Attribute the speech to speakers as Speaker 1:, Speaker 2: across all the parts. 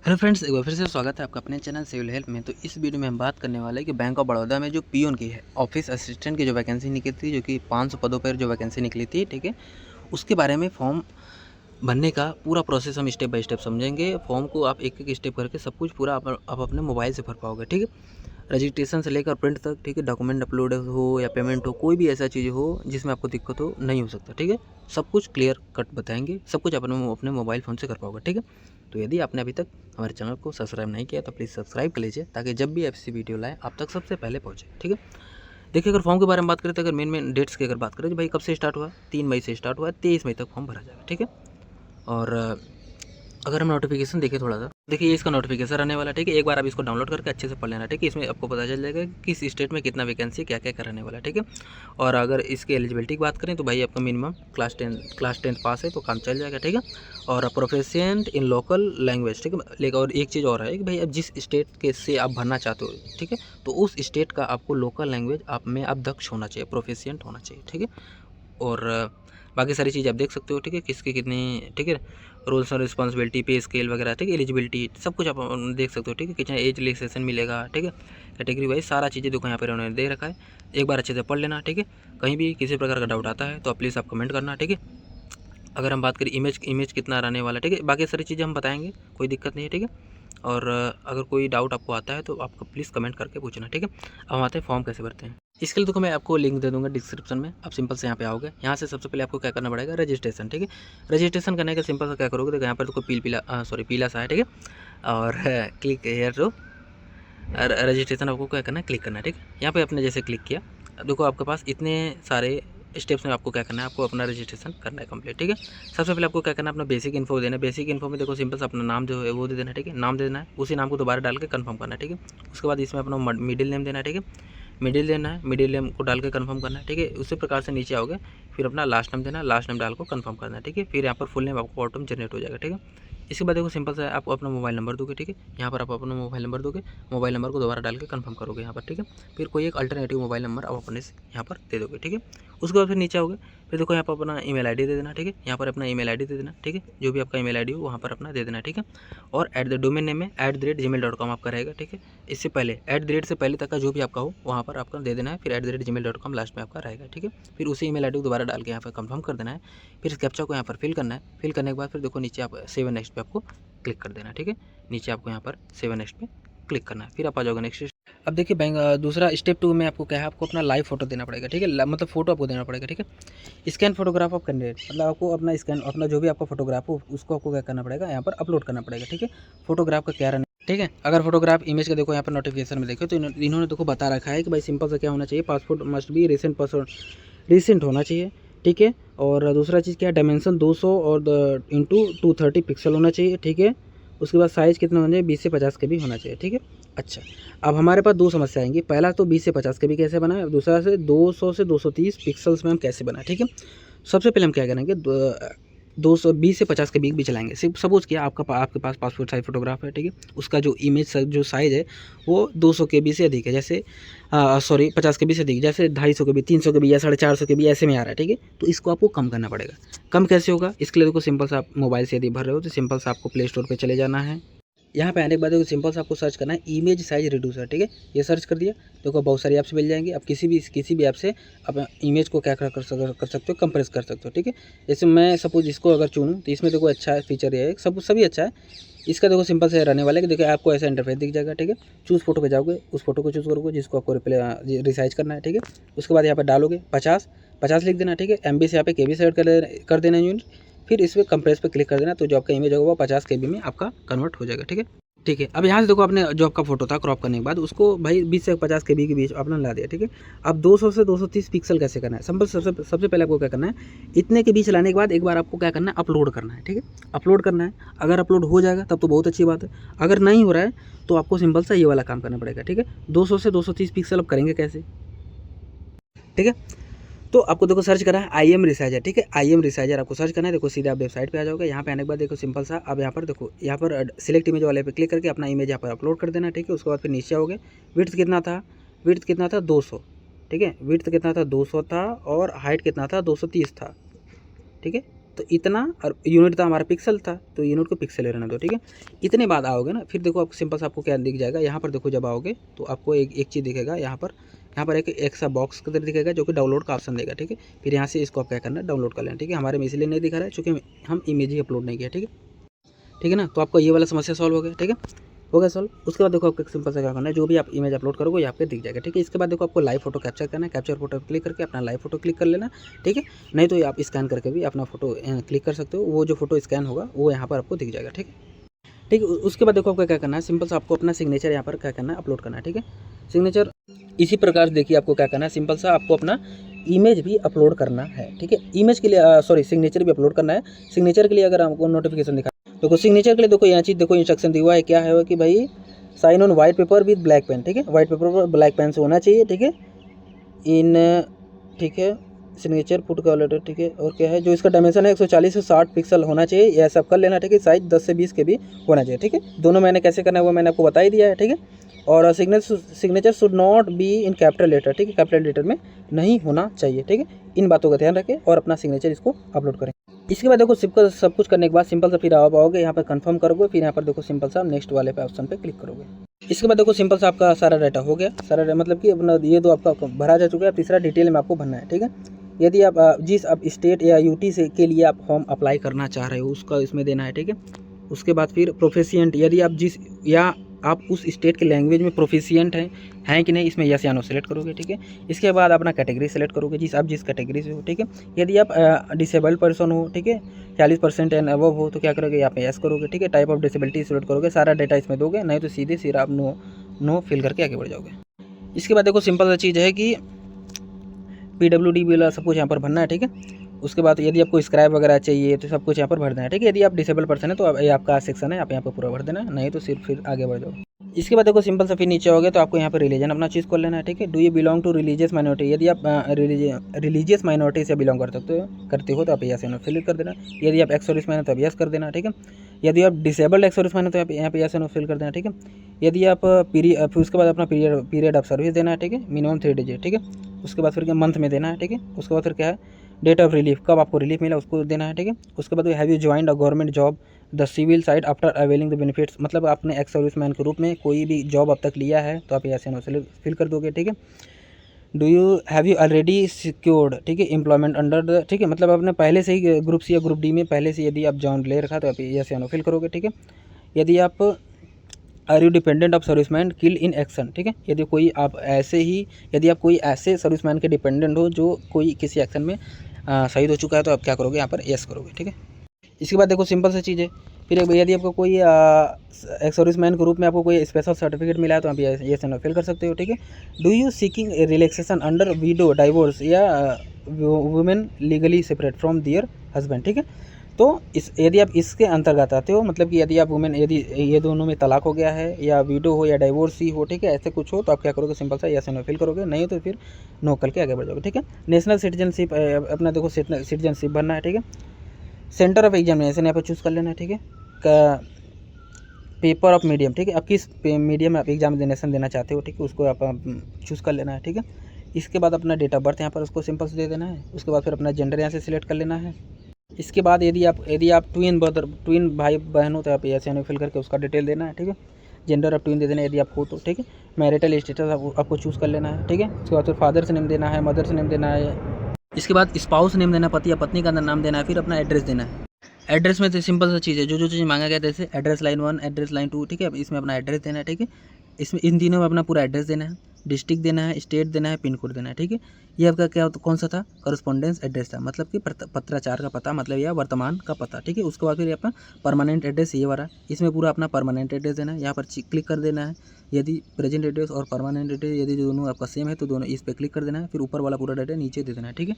Speaker 1: Hello friends, एक बार फिर से स्वागत है आपका अपने चैनल सिविल हेल्प में। तो इस वीडियो में हम बात करने वाले हैं कि बैंक ऑफ बड़ौदा में जो पियून की है, ऑफिस असिस्टेंट की जो वैकेंसी निकली थी, जो कि 500 पदों पर जो वैकेंसी निकली थी, ठीक है, उसके बारे में फॉर्म भरने का पूरा प्रोसेस हम स्टेप बाय स्टेप समझेंगे। फॉर्म को आप एक एक स्टेप करके सब कुछ पूरा आप अपने मोबाइल से भर पाओगे, ठीक है। रजिस्ट्रेशन से लेकर प्रिंट तक, ठीक है। डॉक्यूमेंट अपलोड हो या पेमेंट हो, कोई भी ऐसा चीज़ हो जिसमें आपको दिक्कत हो, नहीं हो सकता, ठीक है। सब कुछ क्लियर कट बताएंगे, सब कुछ अपने मोबाइल फ़ोन से कर पाओगे, ठीक है। तो यदि आपने अभी तक हमारे चैनल को सब्सक्राइब नहीं किया तो प्लीज़ सब्सक्राइब कर लीजिए, ताकि जब भी ऐसी वीडियो लाएँ आप तक सबसे पहले पहुँचे, ठीक है। देखिए, अगर फॉर्म के बारे में बात करें तो अगर मेन डेट्स की अगर बात करें तो भाई कब से स्टार्ट हुआ, 3 मई से स्टार्ट हुआ है, 23 मई तक फॉर्म भरा जाएगा, ठीक है। और अगर हम नोटिफिकेशन देखें थोड़ा सा, देखिए ये इसका नोटिफिकेशन आने वाला है, ठीक है। एक बार आप इसको डाउनलोड करके अच्छे से पढ़ लेना, ठीक है। इसमें आपको पता चल जाएगा कि किस स्टेट में कितना वैकेंसी क्या क्या कराने वाला है, ठीक है। और अगर इसकी एलिजिबिलिटी की बात करें तो भाई आपका मिनिमम क्लास टेंथ पास है तो काम चल जाएगा, ठीक है। और प्रोफिशिएंट इन लोकल लैंग्वेज, ठीक है। लेकिन और एक चीज़ और है कि भाई अब जिस स्टेट के से आप भरना चाहते हो, ठीक है, तो उस स्टेट का आपको लोकल लैंग्वेज आप में आप दक्ष होना चाहिए, प्रोफिशिएंट होना चाहिए, ठीक है। और बाकी सारी चीज़ आप देख सकते हो, ठीक है, किसकी कितनी, ठीक है। रूल्स और रिस्पॉन्सिबिलिटी, पे स्केल वगैरह, ठीक है, एलिजिबिलिटी सब कुछ आप देख सकते हो, ठीक है। कितना एज रिलैक्सेशन मिलेगा, ठीक है, कैटेगरी वाइज सारा चीज़ें देखो यहाँ पर उन्होंने दे रखा है। एक बार अच्छे से पढ़ लेना, ठीक है। कहीं भी किसी प्रकार का डाउट आता है तो प्लीज़ आप कमेंट करना, ठीक है। अगर हम बात करें इमेज कितना रहने वाला, ठीक है, बाकी सारी चीज़ें हम बताएंगे, कोई दिक्कत नहीं है, ठीक है। और अगर कोई डाउट आपको आता है तो आपको प्लीज़ कमेंट करके पूछना, ठीक है। अब हम आते हैं फॉर्म कैसे भरते हैं। इसके लिए देखो मैं आपको लिंक दे दूंगा डिस्क्रिप्शन में, आप सिंपल से यहाँ पे आओगे। यहाँ से सबसे पहले आपको क्या करना पड़ेगा, रजिस्ट्रेशन, ठीक है। रजिस्ट्रेशन करने का सिंपल सा क्या करोगे, देखो यहाँ पर देखो पीला सा है, ठीक है। और क्लिक हेयर टू रजिस्ट्रेशन, आपको क्या करना है, क्लिक करना है, ठीक है। यहाँ पे आपने जैसे क्लिक किया, देखो आपके पास इतने सारे स्टेप्स में आपको क्या करना है, आपको अपना रजिस्ट्रेशन करना है कंप्लीट, ठीक है। सबसे पहले आपको क्या करना है, अपना बेसिक इन्फो देना है। बेसिक इन्फो में देखो सिंपल सा अपना नाम जो है वो दे देना है, ठीक है। नाम दे देना है, उसी नाम को दोबारा डाल के कन्फर्म करना है, ठीक है। उसके बाद इसमें अपना मिडिल नेम देना है, ठीक है। मिडिल देना है, मिडिल नेम को डाल के कन्फर्म करना है, ठीक है। उसी प्रकार से नीचे आओगे, फिर अपना लास्ट नेम देना है, लास्ट नेम डाल को कन्फर्म करना है, ठीक है। फिर यहाँ पर फुल नेम आपको ऑटोमेटिक जनरेट हो जाएगा, ठीक है। इसके बाद देखो सिंपल सा आप अपना मोबाइल नंबर दोगे, ठीक है। यहाँ पर आप अपना मोबाइल नंबर दोगे, मोबाइल नंबर को दोबारा डाल के कन्फर्म करोगे यहाँ पर, ठीक है। फिर कोई एक अल्टरनेटिव मोबाइल नंबर आप अपने से यहाँ पर दे दोगे, ठीक है। उसके बाद फिर नीचे आओगे, फिर देखो यहाँ पर अपना ईमेल आईडी दे देना, ठीक है। यहाँ पर अपना ईमेल आईडी दे देना, ठीक है। जो भी आपका ईमेल आईडी हो वहाँ पर अपना दे देना, ठीक है। और एट द डोमेन नेम में @gmail.com आपका रहेगा, ठीक है। इससे पहले @ से पहले तक का जो भी आपका हो वहाँ पर आपका दे देना है, फिर @gmail.com लास्ट में आपका रहेगा, ठीक है। फिर उसी ईमेल आईडी को दोबारा डाल के यहाँ पर कंफर्म कर देना है। फिर इस कैप्चा को यहाँ पर फिल करना है। फिल करने के बाद फिर देखो नीचे आप सेव नेक्स्ट पे आपको क्लिक कर देना, ठीक है। नीचे आपको यहाँ पर सेव नेक्स्ट पे क्लिक करना है, फिर आप आ जाओगे नेक्स्ट। अब देखिए दूसरा स्टेप 2 में आपको क्या है, आपको अपना लाइव फोटो देना पड़ेगा, ठीक है। मतलब फोटो आपको देना पड़ेगा, ठीक है। स्कैन फोटोग्राफ ऑफ कैंडिडेट, मतलब आपको अपना स्कैन, अपना जो भी आपका फोटोग्राफ हो उसको आपको क्या करना पड़ेगा, यहाँ पर अपलोड करना पड़ेगा, ठीक है। फोटोग्राफ का क्या रहना, ठीक है। अगर फोटोग्राफ इमेज का देखो यहाँ पर नोटिफिकेशन में देखो तो इन्होंने देखो बता रखा है कि भाई सिंपल से क्या होना चाहिए, पासपोर्ट मस्ट बी रिसेंट होना चाहिए, ठीक है। और दूसरा चीज़ क्या है, डायमेंशन 200 और इंटू 230 पिक्सल होना चाहिए, ठीक है। उसके बाद साइज़ कितना होना चाहिए, 20 से 50 के भी होना चाहिए, ठीक है। अच्छा, अब हमारे पास दो समस्या आएंगी। पहला तो 20 से 50 के भी कैसे बनाए, दूसरा से 200 से 230 पिक्सल्स में हम कैसे बनाए, ठीक है। सबसे पहले हम क्या करेंगे, 220 से 50 के बीच भी चलाएंगे। सिर्फ सपोज किया आपके पास पासपोर्ट साइज फोटोग्राफ है, ठीक है। उसका जो इमेज जो साइज़ है वो 200 के बी से अधिक है, जैसे सॉरी 50 के बी से अधिक, जैसे 250 के बी, 300 के बी या 450 के बी ऐसे में आ रहा है, ठीक है। तो इसको आपको कम करना पड़ेगा। कम कैसे होगा, इसके लिए देखो सिंपल सा आप मोबाइल से यदि भर रहे हो तो सिंपल सा आपको प्ले स्टोर पर चले जाना है। यहाँ पे आने के बाद देखो सिंपल से आपको सर्च करना है इमेज साइज रिड्यूसर, ठीक है। ये सर्च कर दिया, देखो बहुत सारी ऐप्स मिल जाएंगी। आप किसी भी ऐप से आप इमेज को क्या कर सकते हो, कंप्रेस कर सकते हो, ठीक है। जैसे मैं सपोज इसको अगर चुनूँ तो इसमें देखो अच्छा फीचर ये है, सभी अच्छा है। इसका देखो सिंपल से रहने वाला है कि देखो आपको ऐसा इंटरफेस दिख जाएगा, ठीक है। चूज़ फोटो पे जाओगे, उस फोटो को चूज़ करोगे जिसको आपको रिसाइज करना है, ठीक है। उसके बाद यहाँ पर डालोगे 50 लिख देना, ठीक है। MB से यहाँ पे KB से कर देना यूनिट। फिर इस पर कंप्रेस पे क्लिक कर देना, तो जो आपका इमेज होगा वो 50 KB में आपका कन्वर्ट हो जाएगा, ठीक है। ठीक है, अब यहाँ से देखो आपने जो आपका फोटो था क्रॉप करने के बाद उसको भाई 20 से 50 KB के बीच आपने ला दिया, ठीक है। अब 200 से 230 पिक्सल कैसे करना है, सिंपल सबसे पहले आपको क्या करना है, इतने के बीच लाने के बाद एक बार आपको क्या करना है, अपलोड करना है, ठीक है। अपलोड करना है, अगर अपलोड हो जाएगा तब तो बहुत अच्छी बात है। अगर नहीं हो रहा है तो आपको सिंपल सा ये वाला काम करना पड़ेगा, ठीक है। 200 से 230 पिक्सल अब करेंगे कैसे, ठीक है। तो आपको देखो सर्च करना है IM रिसाइजर, ठीक है। IM रिसाइजर आपको सर्च करना है, देखो सीधे आप वेबसाइट पे आ जाओगे। यहाँ पे आने के बाद देखो सिंपल सा अब यहाँ पर देखो, यहाँ पर सिलेक्ट इमेज वाले पे क्लिक करके अपना इमेज यहाँ पर अपलोड कर देना, ठीक है। उसके बाद फिर नीचे आओगे, विड्थ कितना था 200, ठीक है। विड्थ कितना था 200 था और हाइट कितना था 230 था, ठीक है। तो इतना, और यूनिट था हमारा पिक्सल था, तो यूनिट को पिक्सल रहना दो, ठीक है। इतने बाद आओगे ना, फिर देखो आप सिंपल सा आपको क्या दिख जाएगा यहाँ पर। देखो जब आओगे तो आपको एक चीज़ दिखेगा यहाँ पर एक सा बॉक्स की तरह दिखेगा जो कि डाउनलोड का ऑप्शन देगा, ठीक है। फिर यहाँ से इसको आप क्या करना है, डाउनलोड कर लेना, ठीक है। हमारे में इसलिए नहीं दिखा रहा है क्योंकि हम इमेज ही अपलोड नहीं किया, ठीक है। ठीक है ना, तो आपको ये वाला समस्या सॉल्व हो गया, ठीक है। हो गया सॉल्व। उसके बाद देखो आपको सिंपल सा क्या करना है, जो भी आप इमेज अपलोड करोगे ये आपको दिख जाएगा, ठीक है। इसके बाद देखो आपको लाइव फोटो कैप्चर करना है, कैप्चर फोटो क्लिक करके अपना लाइव फोटो क्लिक कर लेना, ठीक है। नहीं तो आप स्कैन करके भी अपना फोटो क्लिक कर सकते हो, वो जो फोटो स्कैन होगा वो यहाँ पर आपको दिख जाएगा, ठीक है। ठीक है, उसके बाद देखो आपको क्या करना है, सिंपल सा आपको अपना सिग्नेचर यहाँ पर क्या करना है, अपलोड करना है, ठीक है। सिग्नेचर इसी प्रकार से देखिए आपको क्या करना है, सिंपल सा आपको अपना इमेज भी अपलोड करना है, ठीक है। इमेज के लिए सिग्नेचर भी अपलोड करना है। सिग्नेचर के लिए अगर आपको नोटिफिकेशन दिखा, देखो सिग्नेचर के लिए देखो यहाँ चीज़ देखो इंस्ट्रक्शन दिया हुआ है, क्या है कि भाई sign on white paper with black pen, ठीक है। वाइट पेपर पर ब्लैक पेन से होना चाहिए, ठीक है। ठीक है, सिग्नेचर पुट क्वालिटी, ठीक है। और क्या है, जो इसका डायमेंशन है 140 से 60 पिक्सल होना चाहिए, यह सब कर लेना, ठीक है। साइज 10 से 20 के भी होना चाहिए, ठीक है। दोनों मैंने कैसे करना है वो मैंने आपको बता ही दिया है, ठीक है। और signature should not be in capital letter, ठीक है। कैपिटल लेटर में नहीं होना चाहिए, ठीक है। इन बातों का ध्यान रखें और अपना सिग्नेचर इसको अपलोड करें। इसके बाद देखो सब कुछ करने के बाद सिंपल सा फिर आप आओगे यहाँ पर कंफर्म करोगे, फिर यहाँ पर देखो सिंपल सा नेक्स्ट वाले पे ऑप्शन पे क्लिक करोगे। इसके बाद देखो सिंपल सा आपका सारा डाटा हो गया, सारा मतलब कि अपना ये तो आपका भरा जा चुका है। तीसरा डिटेल में आपको भरना है, ठीक है। यदि आप जिस आप स्टेट या यूटी से के लिए आप फॉर्म अप्लाई करना चाह रहे हो उसका इसमें देना है, ठीक है। उसके बाद फिर प्रोफिशिएंट, यदि आप जिस या आप उस स्टेट के लैंग्वेज में प्रोफिशिएंट हैं कि नहीं, इसमें यस या नो सेलेक्ट करोगे, ठीक है। इसके बाद अपना कैटेगरी सेलेक्ट करोगे, जिस कैटेगरी से हो, ठीक है। यदि आप डिसेबल्ड पर्सन हो, ठीक है, 40% एंड अबव हो तो क्या करोगे, यहाँ पे यस करोगे, ठीक है। टाइप ऑफ डिसेबिलिटी सेलेक्ट करोगे, सारा डाटा इसमें दोगे, नहीं तो सीधे सिर्फ आप नो फिल करके आगे बढ़ जाओगे। इसके बाद देखो सिंपल सा चीज़ है कि PWD वाला सब कुछ यहाँ पर भरना है, ठीक है। उसके बाद यदि आपको स्क्राइब वगैरह चाहिए तो सब कुछ यहाँ पर भर देना है, ठीक है। यदि आप डिसेबल पर्सन है तो ये आपका सेक्शन है, आप यहाँ पर पूरा भर देना, नहीं तो सिर्फ फिर आगे बढ़ जाओ। इसके बाद देखो सिंपल सा फिर नीचे हो गया तो आपको यहाँ पर रिलीजन अपना चीज़ कर लेना है, ठीक है। Do you belong to religious minority, यदि आप रिलीजियस माइनॉरिटी से बिलोंग करते हो तो आप यस नो फिल कर देना। यदि आप एक्स सर्विस मैन है तो आप यस कर देना, ठीक है। यदि आप डिसेबल्ड एक्स सर्विस मैन है तो आप यहाँ पे यस नो फिल कर देना, ठीक है। यदि आप फिर उसके बाद अपना पीरियड ऑफ सर्विस देना है, ठीक है, मिनिमम 3 डिजिट, ठीक है। उसके बाद फिर क्या मंथ में देना है, ठीक है। उसके बाद फिर क्या है, डेट ऑफ रिलीफ, कब आपको रिलीफ मिला उसको देना है, ठीक है। उसके बाद have you joined a government job the civil side after availing the benefits, मतलब आपने एक्स सर्विस मैन के रूप में कोई भी जॉब अब तक लिया है तो आप यस नो फिल कर दोगे, ठीक है। Do you have you already secured, ठीक है, एम्प्लॉयमेंट अंडर द, ठीक है, मतलब आपने पहले से ही ग्रुप सी या ग्रुप डी में पहले से यदि आप जॉइन ले रखा तो आप यस नो फिल करोगे, ठीक है। यदि आप are you dependent of serviceman kill in action, ठीक है। यदि आप कोई ऐसे सर्विसमैन के डिपेंडेंट हो जो कोई किसी एक्शन में शहीद हो चुका है तो आप क्या करोगे, यहाँ पर यस करोगे, ठीक है। इसके बाद देखो सिंपल सी चीज़ है, फिर यदि आपको कोई एक्स सर्विसमैन के रूप में आपको कोई स्पेशल सर्टिफिकेट मिला है तो आप यस नो फिल कर सकते हो, ठीक है। Do you seeking relaxation under widow divorce या women legally separate from their husband, ठीक है। तो यदि आप इसके अंतर्गत आते हो, मतलब कि यदि आप वुमेन, यदि ये दोनों में तलाक हो गया है या विडो हो या डाइवोर्स ही हो, ठीक है, ऐसे कुछ हो तो आप क्या करोगे, सिंपल सा यस नो फिल करोगे, नहीं तो फिर नो करके आगे बढ़ जाओगे, ठीक है। नेशनल सिटीजनशिप अपना देखो सिटीजनशिप भरना है, ठीक है। सेंटर ऑफ एग्जामिनेशन यहाँ पर चूज़ कर लेना है, ठीक है। पेपर ऑफ मीडियम, ठीक है, आप किस मीडियम में आप एग्जामिनेशन देना चाहते हो, ठीक है, उसको आप चूज़ कर लेना है, ठीक है। इसके बाद अपना डेट ऑफ बर्थ यहाँ पर उसको सिंपल से दे देना है। उसके बाद फिर अपना जेंडर यहाँ से सिलेक्ट कर लेना है। इसके बाद यदि आप ट्विन भाई बहन हो तो आप यस नो फिल करके उसका डिटेल देना है, ठीक है। जेंडर ऑफ ट्विन दे देना यदि आप हो तो, ठीक है। मैरिटल स्टेटस आपको चूज़ कर लेना है, ठीक है। उसके बाद फिर फादर से नेम देना है, मदर से नेम देना है। इसके बाद स्पाउस नेम देना, पति या पत्नी का नाम देना है, फिर अपना एड्रेस देना है। एड्रेस में तो सिंपल सा चीज़ है, जो चीज़ मांगा गया जैसे एड्रेस लाइन 1, एड्रेस लाइन 2, ठीक है। इसमें अपना एड्रेस देना है, ठीक है। इसमें इन तीनों में अपना पूरा एड्रेस देना है, डिस्ट्रिक्ट देना है, स्टेट देना है, पिन कोड देना है, ठीक है। ये आपका क्या कौन सा था, करस्पॉन्डेंस एड्रेस था, मतलब कि पत्राचार का पता, मतलब या वर्तमान का पता, ठीक है। उसके बाद फिर अपना परमानेंट एड्रेस ये वाला, इसमें पूरा अपना परमानेंट एड्रेस देना है, यहाँ पर क्लिक कर देना है। यदि प्रेजेंट एड्रेस और परमानेंट एड्रेस यदि दोनों आपका सेम है तो दोनों इस पर क्लिक कर देना है, फिर ऊपर वाला पूरा डाटा नीचे दे देना है, ठीक है।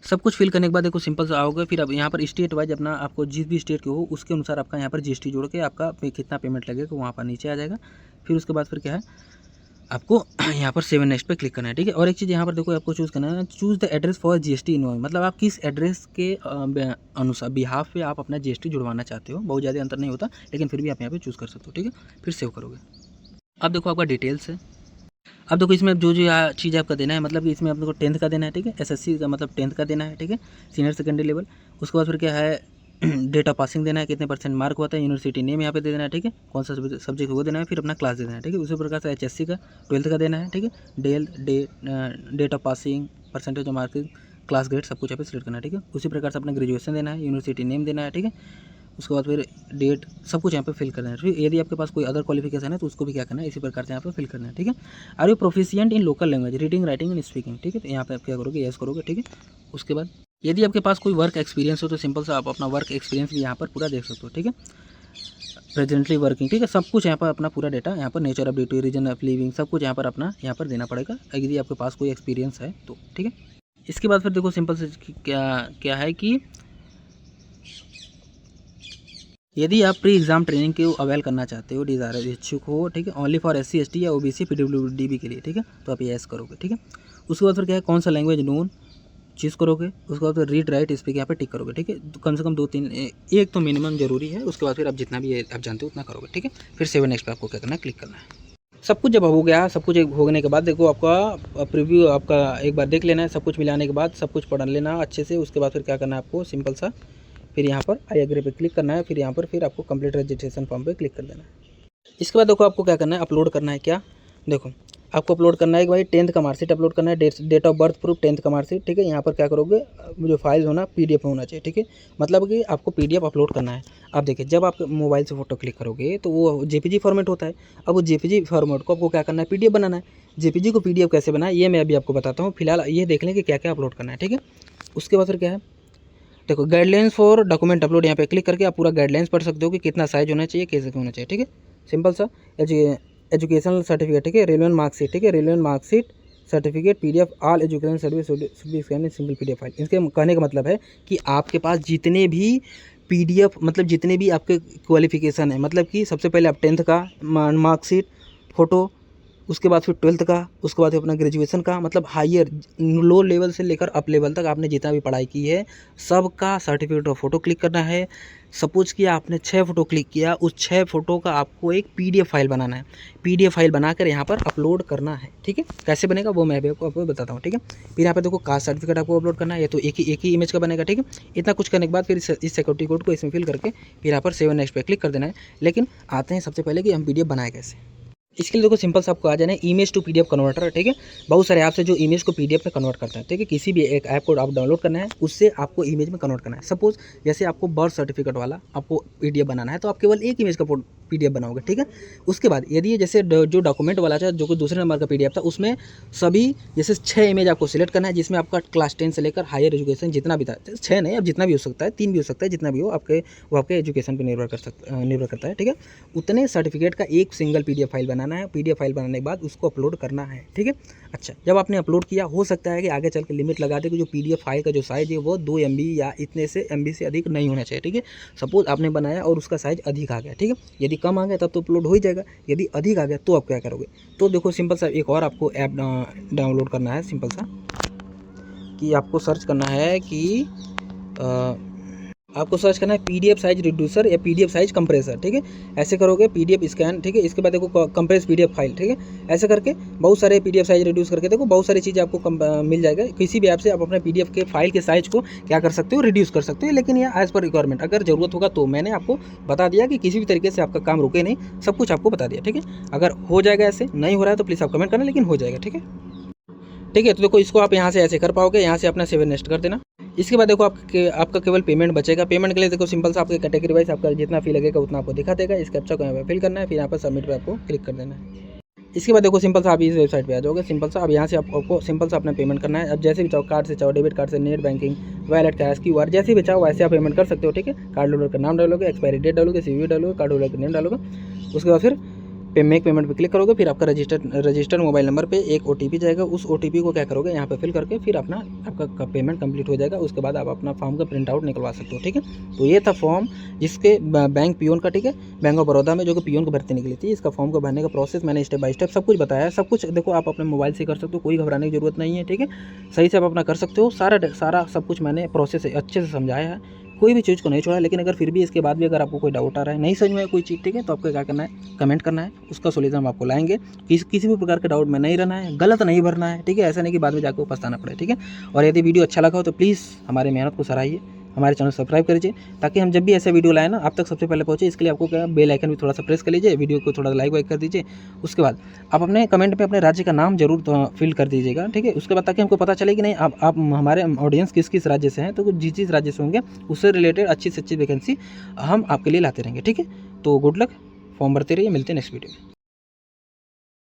Speaker 1: सब कुछ फिल करने के बाद देखो सिंपल से आओगे, फिर अब यहाँ पर स्टेट वाइज अपना आपको जिस भी स्टेट के हो उसके अनुसार आपका यहाँ पर GST जोड़ के आपका कितना पेमेंट लगेगा वहाँ पर नीचे आ जाएगा। फिर उसके बाद फिर क्या है, आपको यहाँ पर 7 नेक्स्ट पे क्लिक करना है, ठीक है। और एक चीज़ यहाँ पर देखो आपको चूज़ करना है, choose the address for GST invoice, मतलब आप किस एड्रेस के अनुसार बिहाफ पे आप अपना GST जुड़वाना चाहते हो। बहुत ज़्यादा अंतर नहीं होता, लेकिन फिर भी आप यहाँ पे चूज़ कर सकते हो, ठीक है। फिर सेव करोगे। अब देखो आपका डिटेल्स है, अब देखो इसमें जो जो चीज़ आपका देना है, मतलब कि इसमें आपको 10th का देना है, ठीक है, एसएससी का मतलब 10th का देना है, ठीक है, सीनियर सेकेंडरी लेवल। उसके बाद फिर क्या है, डेट ऑफ पासिंग देना है, कितने % मार्क होता है, यूनिवर्सिटी नेम यहाँ पे दे देना है, ठीक है, कौन सा सब्जेक्ट वो देना है, फिर अपना क्लास दे देना है, ठीक है। उसी प्रकार से एचएससी का 12th का देना है, ठीक है, date of passing, percentage of marking, class grade, सब कुछ यहाँ पे सिलेक्ट करना है, ठीक है। उसी प्रकार से अपना ग्रेजुएशन देना है, यूनिवर्सिटी नेम देना है, ठीक है। उसके बाद फिर डेट, सब कुछ यहाँ पे फिल करना है। फिर यदि आपके पास कोई अदर क्वालिफिकेशन है तो उसको भी क्या करना है, इसी प्रकार से यहाँ पे फिल करना है, ठीक है। Are you proficient in local language, reading, writing and speaking, ठीक है, तो यहाँ पे आप क्या करोगे, यस करोगे, ठीक है। उसके बाद यदि आपके पास कोई वर्क एक्सपीरियंस हो तो सिंपल सा आप अपना वर्क एक्सपीरियंस भी यहाँ पर पूरा देख सकते हो, ठीक है। प्रेजेंटली वर्किंग, ठीक है, सब कुछ यहाँ पर अपना पूरा डेटा यहाँ पर, nature of duty, reason of living, सब कुछ यहाँ पर अपना यहाँ पर देना पड़ेगा यदि आपके पास कोई एक्सपीरियंस है तो, ठीक है। इसके बाद फिर देखो सिंपल से क्या क्या है कि यदि आप प्री एग्जाम ट्रेनिंग को अवेल करना चाहते हो, डिज़ायर इच्छुक हो, ठीक है, ओनली फॉर SC ST या OBC PWD के लिए, ठीक है, तो आप यस करोगे, ठीक है। उसके बाद फिर क्या है, कौन सा लैंग्वेज नोन चीज़ करोगे। उसके बाद फिर रीड राइट स्पीक यहाँ पे टिक करोगे, ठीक है, तो कम से कम 2-3 एक तो मिनिमम जरूरी है। उसके बाद फिर आप जितना भी आप जानते हो उतना करोगे, ठीक है। फिर 7 नेक्स्ट पे आपको क्या करना है, क्लिक करना है। सब कुछ जब हो गया, सब कुछ होने के बाद देखो आपका प्रीव्यू आपका एक बार देख लेना है, सब कुछ मिलाने के बाद सब कुछ पढ़ लेना अच्छे से। उसके बाद फिर क्या करना है आपको, सिंपल सा फिर यहाँ पर आई एग्री पे क्लिक करना है। फिर यहाँ पर फिर आपको कंप्लीट रजिस्ट्रेशन फॉर्म पे क्लिक कर देना है। इसके बाद देखो आपको क्या करना है, अपलोड करना है। क्या देखो आपको अपलोड करना है कि भाई 10th का मार्कशीट अपलोड करना है, date of birth proof 10th का मार्कशीट, ठीक है। यहाँ पर क्या करोगे, जो फाइल होना PDF में होना चाहिए, ठीक है, मतलब कि आपको PDF अपलोड करना है। अब देखिए जब आप मोबाइल से फोटो क्लिक करोगे तो वो JPG फॉर्मेट होता है। अब वो JPG फॉर्मेट को आपको क्या करना है, PDF बनाना है। JPG को PDF कैसे बनाए ये मैं अभी आपको बताता हूँ। फिलहाल ये देख लें कि क्या क्या अपलोड करना है, ठीक है। उसके बाद फिर क्या है, देखो गाइडलाइंस फॉर डॉक्यूमेंट अपलोड, यहाँ पे क्लिक करके आप पूरा गाइडलाइंस पढ़ सकते हो कि कितना साइज होना चाहिए, कैसे होना चाहिए, ठीक है। सिंपल सा एजुकेशनल सर्टिफिकेट, ठीक है, रेलवेंट मार्कशीट, ठीक है, relevant marksheet certificate PDF all education service should be scan in single PDF file. इसके कहने का मतलब है कि आपके पास जितने भी PDF मतलब जितने भी आपके क्वालिफिकेशन है, मतलब कि सबसे पहले आप 10th का मार्कशीट फ़ोटो, उसके बाद फिर 12th का, उसके बाद अपना ग्रेजुएशन का, मतलब हायर लो लेवल से लेकर अप लेवल तक आपने जितना भी पढ़ाई की है सब का सर्टिफिकेट और फोटो क्लिक करना है। सपोज कि आपने 6 फ़ोटो क्लिक किया, उस 6 फ़ोटो का आपको एक PDF फाइल बनाना है। PDF फाइल बनाकर यहाँ पर अपलोड करना है, ठीक है। कैसे बनेगा वो मैं भी आपको बताता हूँ, ठीक है। फिर यहाँ पर देखो कास्ट सर्टिफिकेट आपको अपलोड करना है, ये तो एक ही इमेज का बनेगा, ठीक है। इतना कुछ करने के बाद फिर इस सिक्योरिटी कोड को इसमें फिल करके फिर यहाँ पर 7 नेक्स्ट पे क्लिक कर देना है। लेकिन आते हैं सबसे पहले कि हम PDF बनाए कैसे। इसके लिए देखो सिंपल सा आपको आ जाना है इमेज टू PDF कन्वर्टर, ठीक है। बहुत सारे ऐप से जो इमेज को PDF में कन्वर्ट करता है, ठीक है। किसी भी एक ऐप को आप डाउनलोड करना है, उससे आपको इमेज में कन्वर्ट करना है। सपोज जैसे आपको बर्थ सर्टिफिकेट वाला आपको PDF बनाना है तो आप केवल एक इमेज का PDF बनाओगे, ठीक है। उसके बाद यदि जैसे जो डॉक्यूमेंट वाला था, जो कि दूसरे नंबर का PDF था, उसमें सभी जैसे 6 इमेज आपको सिलेक्ट करना है, जिसमें आपका क्लास 10 से लेकर हायर एजुकेशन जितना भी था, 6 नहीं, अब जितना भी हो सकता है, 3 भी हो सकता है, जितना भी हो वो आपके एजुकेशन पर निर्भर करता है, ठीक है। उतने सर्टिफिकेट का एक सिंगल PDF फाइल बनाना है। PDF फाइल बनाने के बाद उसको अपलोड करना है, ठीक है। अच्छा, जब आपने अपलोड किया, हो सकता है कि आगे चल के लिमिट लगा दे कि जो PDF फाइल का जो साइज़ है वो 2 MB या इतने से MB से अधिक नहीं होना चाहिए, ठीक है। सपोज आपने बनाया और उसका साइज़ अधिक आ गया, ठीक है। यदि कम आ गया तब तो अपलोड हो ही जाएगा, यदि अधिक आ गया तो आप क्या करोगे। तो देखो सिंपल सा एक और आपको ऐप डाउनलोड करना है। सिंपल सा कि आपको सर्च करना है कि आपको सर्च करना है PDF साइज रिड्यूसर या PDF साइज कंप्रेसर, ठीक है। ऐसे करोगे PDF स्कैन, ठीक है। इसके बाद देखो कंप्रेस PDF फाइल, ठीक है। ऐसे करके बहुत सारे PDF साइज रिड्यूस करके देखो बहुत सारी चीज़ें आपको मिल जाएगा। किसी भी ऐप से आप अपने PDF के फाइल के साइज को क्या कर सकते हो, रिड्यूस कर सकते हो। लेकिन ये एज़ पर रिक्वायरमेंट, अगर ज़रूरत होगा तो मैंने आपको बता दिया कि किसी भी तरीके से आपका काम रुके नहीं, सब कुछ आपको बता दिया, ठीक है। अगर हो जाएगा, ऐसे नहीं हो रहा है तो प्लीज़ आप कमेंट करना, लेकिन हो जाएगा, ठीक है। ठीक है, तो देखो इसको आप यहाँ से ऐसे कर पाओगे, यहाँ से अपना 7 नेक्स्ट कर देना। इसके बाद देखो आपका केवल पेमेंट बचेगा। पेमेंट के लिए देखो सिंपल सा आपके कैटेगरी वाइज आपका जितना फी लगेगा उतना आपको दिखा देगा। इस कैप्चा को यहाँ पे फिल करना है, फिर यहाँ पर सबमिट पे आपको क्लिक कर देना है। इसके बाद देखो सिंपल सा आप इस वेबसाइट पे आ जाओगे। सिंपल सा अब यहाँ से आपको सिंपल सा अपना पेमेंट करना है। अब जैसे भी चाहो, कार्ड से चाहो, डेबिट कार्ड से, net banking, wallet, cash, QR, जैसे भी चाहो वैसे आप पेमेंट कर सकते हो, ठीक है। कार्ड होल्डर का नाम डालोगे, एक्सपायरी डेट डालोगे, CVV डालोगे, कार्ड होल्डर का नेम डालोगे। उसके बाद फिर मेक पेमेंट पे क्लिक करोगे। फिर आपका रजिस्टर्ड मोबाइल नंबर पे एक OTP जाएगा। उस OTP को क्या करोगे, यहाँ पे फिल करके फिर आपका पेमेंट कंप्लीट हो जाएगा। उसके बाद आप अपना फॉर्म का प्रिंट आउट निकलवा सकते हो, ठीक है। तो ये था फॉर्म जिसके बैंक पियोन का, ठीक है, बैंक ऑफ बड़ौदा में जो कि पियोन को भर्ती निकली थी। इसका फॉर्म को भरने का प्रोसेस मैंने स्टेप बाय स्टेप सब कुछ बताया है। सब कुछ देखो आप अपने मोबाइल से कर सकते हो, कोई घबराने की जरूरत नहीं है, ठीक है। सही से आप अपना कर सकते हो। सारा सब कुछ मैंने प्रोसेस अच्छे से समझाया है, कोई भी चीज़ को नहीं छोड़ा। लेकिन अगर फिर भी इसके बाद भी अगर आपको कोई डाउट आ रहा है, नहीं समझ में आया कोई चीज़, ठीक है, तो आपको क्या करना है, कमेंट करना है, उसका सोल्यूशन हम आपको लाएंगे। किसी भी प्रकार के डाउट में नहीं रहना है, गलत नहीं भरना है, ठीक है, ऐसा नहीं कि बाद में जाकर पछताना पड़े, ठीक है। और यदि वीडियो अच्छा लगा हो तो प्लीज़ हमारी मेहनत को सराहिए, हमारे चैनल सब्सक्राइब करिए, ताकि हम जब भी ऐसे वीडियो लाए ना आप तक सबसे पहले पहुँचे। इसके लिए आपको क्या, बेल आइकन भी थोड़ा सा प्रेस कर लीजिए, वीडियो को थोड़ा लाइक वाइक कर दीजिए। उसके बाद आप अपने कमेंट में अपने राज्य का नाम जरूर फिल कर दीजिएगा, ठीक है। उसके बाद ताकि हमको पता चले कि नहीं आप हमारे ऑडियंस किस किस राज्य से हैं, तो जिस राज्य से होंगे उससे रिलेटेड अच्छी से अच्छी वैकेंसी हम आपके लिए लाते रहेंगे, ठीक है। तो गुड लक, फॉर्म भरते रहिए, मिलते हैं नेक्स्ट वीडियो में।